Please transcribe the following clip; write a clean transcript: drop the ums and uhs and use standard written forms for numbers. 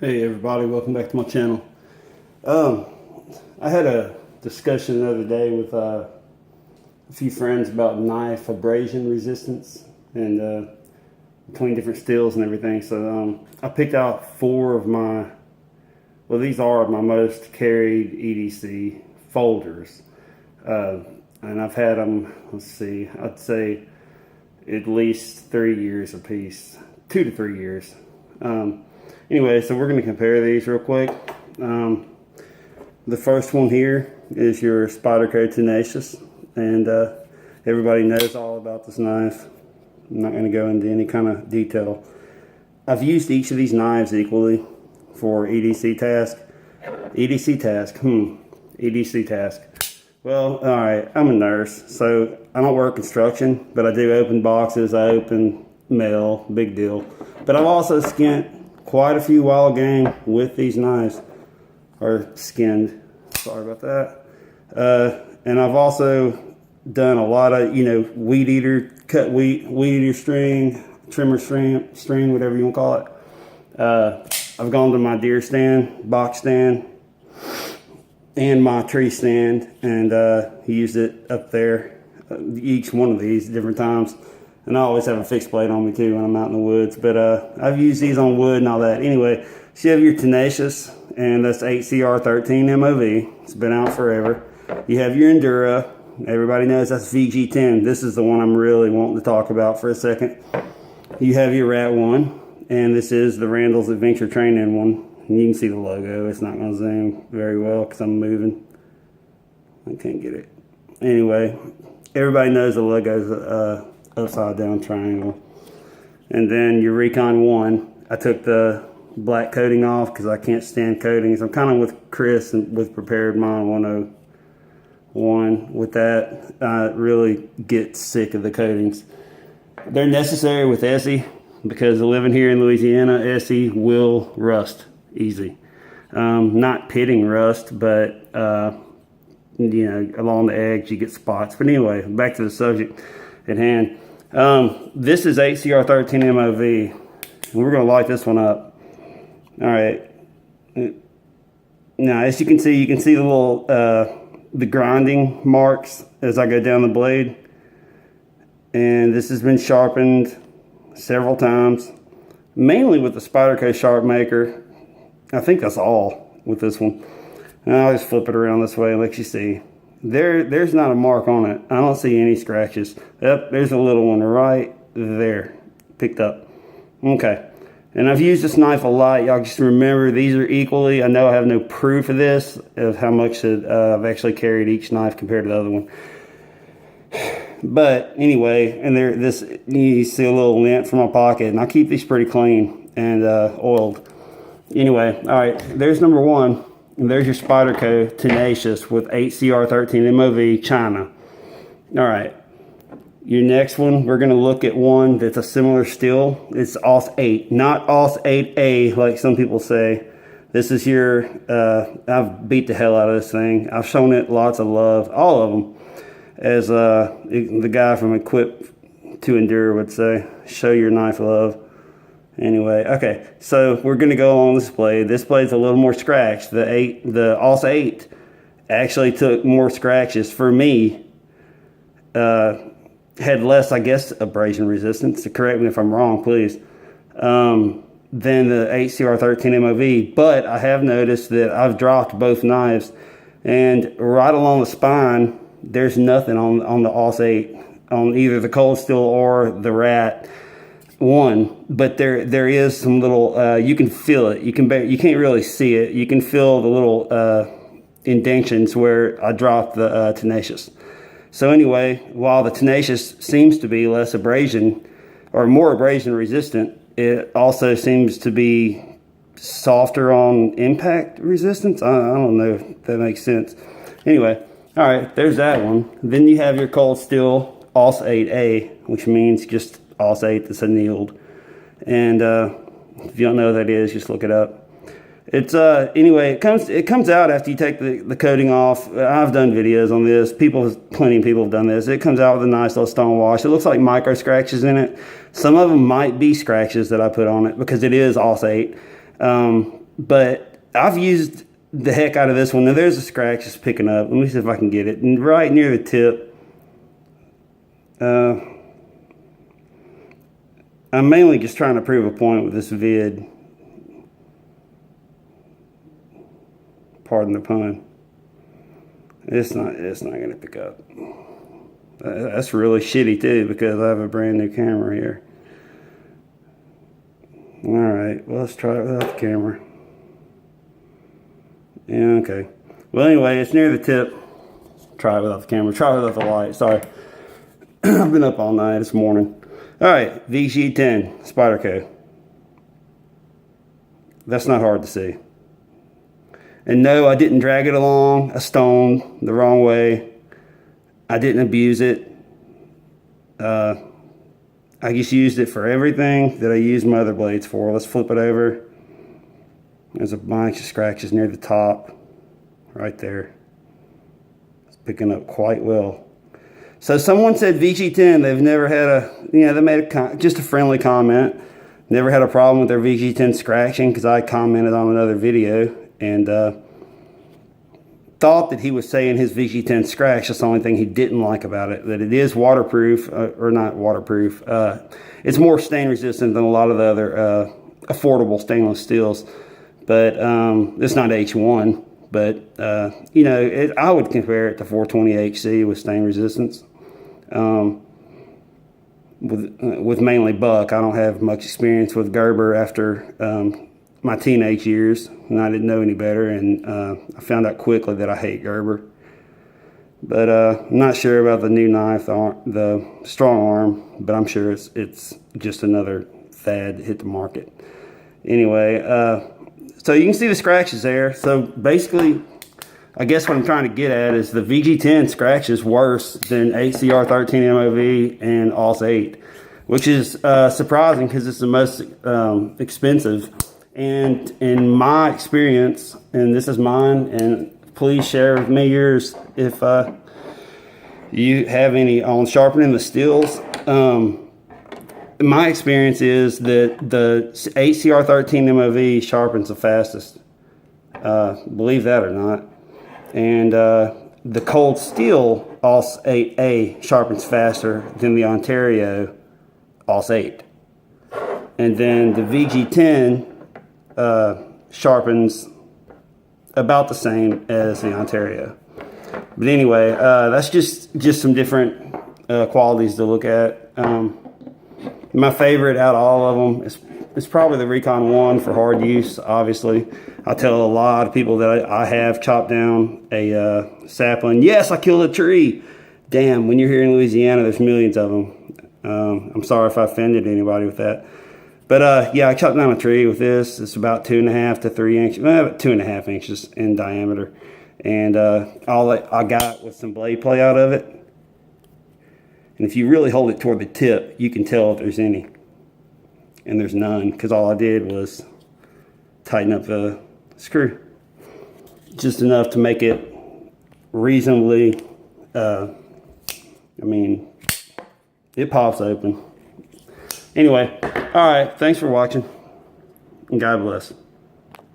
Hey everybody, welcome back to my channel. I had a discussion the other day with a few friends about knife abrasion resistance and between different steels and everything. So I picked out four of my, well, these are my most carried EDC folders. And I've had them, let's see, I'd say at least 3 years a piece, 2 to 3 years. Anyway, so we're going to compare these real quick. The first one here is your Spyderco Tenacious, and everybody knows all about this knife. I'm not going to go into any kind of detail. I've used each of these knives equally for EDC task. EDC task. Well, alright, I'm a nurse, so I don't work construction, but I do open boxes, I open mail, big deal. But I've also skinned quite a few wild game with these knives, or skinned, sorry about that. And I've also done a lot of, weed eater, cut weed eater string, trimmer string, whatever you want to call it. I've gone to my deer stand, box stand, and my tree stand, and used it up there, each one of these different times. And I always have a fixed blade on me too when I'm out in the woods. But I've used these on wood and all that. Anyway, so you have your Tenacious, and that's 8CR13 MOV. It's been out forever. You have your Endura. Everybody knows that's VG10. This is the one I'm really wanting to talk about for a second. You have your Rat 1, and this is the Randall's Adventure Training one. And you can see the logo. It's not going to zoom very well because I'm moving. I can't get it. Anyway, everybody knows the logo's upside down triangle. And then your Recon 1, I took the black coating off because I can't stand coatings. I'm kind of with Chris and with Prepared Mind 101 with that. I really get sick of the coatings. They're necessary with ESE because living here in Louisiana, ESE will rust easy. Not pitting rust, but along the edge you get spots. But anyway, back to the subject at hand. This is 8CR13 MOV, and we're going to light this one up. Alright, now as you can see the little the grinding marks as I go down the blade, and this has been sharpened several times, mainly with the Spyderco Sharp Maker. I think that's all with this one. And I'll just flip it around this way and let you see. There's not a mark on it. I don't see any scratches. Yep, there's a little one right there, picked up. Okay, and I've used this knife a lot. Y'all just remember these are equally. I know I have no proof of this, of how much I've actually carried each knife compared to the other one. But anyway, and you see a little lint from my pocket, and I keep these pretty clean and oiled. Anyway, all right, there's number one. And there's your Spyderco Tenacious with 8CR13 MOV China. All right, your next one, we're going to look at one that's a similar steel. It's AUS 8, not AUS 8A like some people say. This is your, I've beat the hell out of this thing. I've shown it lots of love, all of them. As the guy from Equip to Endure would say, show your knife love. Anyway, okay, so we're going to go along this blade. This blade's a little more scratched. The AUS 8 actually took more scratches for me. Had less, I guess, abrasion resistance. So correct me if I'm wrong, please. Than the 8CR13 MOV. But I have noticed that I've dropped both knives, and right along the spine, there's nothing on the AUS 8 on either the ColdSteel or the Rat 1, but there is some little you can feel it. You can't really see it. You can feel the little indentions where I dropped the Tenacious. So anyway, while the Tenacious seems to be less abrasion or more abrasion resistant, it also seems to be softer on impact resistance. I don't know if that makes sense. Anyway, all right, there's that one. Then you have your ColdSteel AUS 8A, which means just AUS 8 that's annealed. And if you don't know what that is, just look it up. It's anyway, it comes out after you take the coating off. I've done videos on this. Plenty of people have done this. It comes out with a nice little stone wash. It looks like micro scratches in it. Some of them might be scratches that I put on it because it is AUS 8. But I've used the heck out of this one. Now there's a scratch it's picking up. Let me see if I can get it. And right near the tip. I'm mainly just trying to prove a point with this vid. Pardon the pun. It's not going to pick up. That's really shitty too, because I have a brand new camera here. Alright, well, let's try it without the camera. Yeah, okay. Well, anyway, it's near the tip. Try it without the camera. Try it without the light. Sorry. I've been up all night this morning. Alright, VG10 Spyderco. That's not hard to see. And no, I didn't drag it along a stone the wrong way. I didn't abuse it. I just used it for everything that I use my other blades for. Let's flip it over. There's a bunch of scratches near the top. Right there. It's picking up quite well. So someone said VG10, they've never had a, you know, they made just a friendly comment. Never had a problem with their VG10 scratching, because I commented on another video and thought that he was saying his VG10 scratch. That's the only thing he didn't like about it, that it is waterproof, or not waterproof. It's more stain resistant than a lot of the other affordable stainless steels, but it's not H1. But you know, I would compare it to 420HC with stain resistance. With mainly Buck. I don't have much experience with Gerber after my teenage years, and I didn't know any better, and I found out quickly that I hate Gerber. But I'm not sure about the new knife, the strong arm, but I'm sure it's just another fad that hit the market. Anyway, so you can see the scratches there. So basically, I guess what I'm trying to get at is the VG10 scratches worse than HCR 13 MOV and AUS 8, which is surprising because it's the most expensive. And in my experience, and this is mine, and please share with me yours if you have any on sharpening the steels. My experience is that the HCR 13 MOV sharpens the fastest. Believe that or not. And the ColdSteel AUS 8A sharpens faster than the Ontario AUS 8. And then the VG10 sharpens about the same as the Ontario. But anyway, that's just some different qualities to look at. My favorite out of all of them is probably the Recon 1 for hard use, obviously. I tell a lot of people that I have chopped down a sapling. Yes, I killed a tree. Damn, when you're here in Louisiana, there's millions of them. I'm sorry if I offended anybody with that. But yeah, I chopped down a tree with this. It's about 2.5 to 3 inches, about 2.5 inches in diameter. And all I got was some blade play out of it. And if you really hold it toward the tip, you can tell if there's any. And there's none, because all I did was tighten up the screw. Just enough to make it reasonably, I mean, it pops open. Anyway, all right, thanks for watching, and God bless.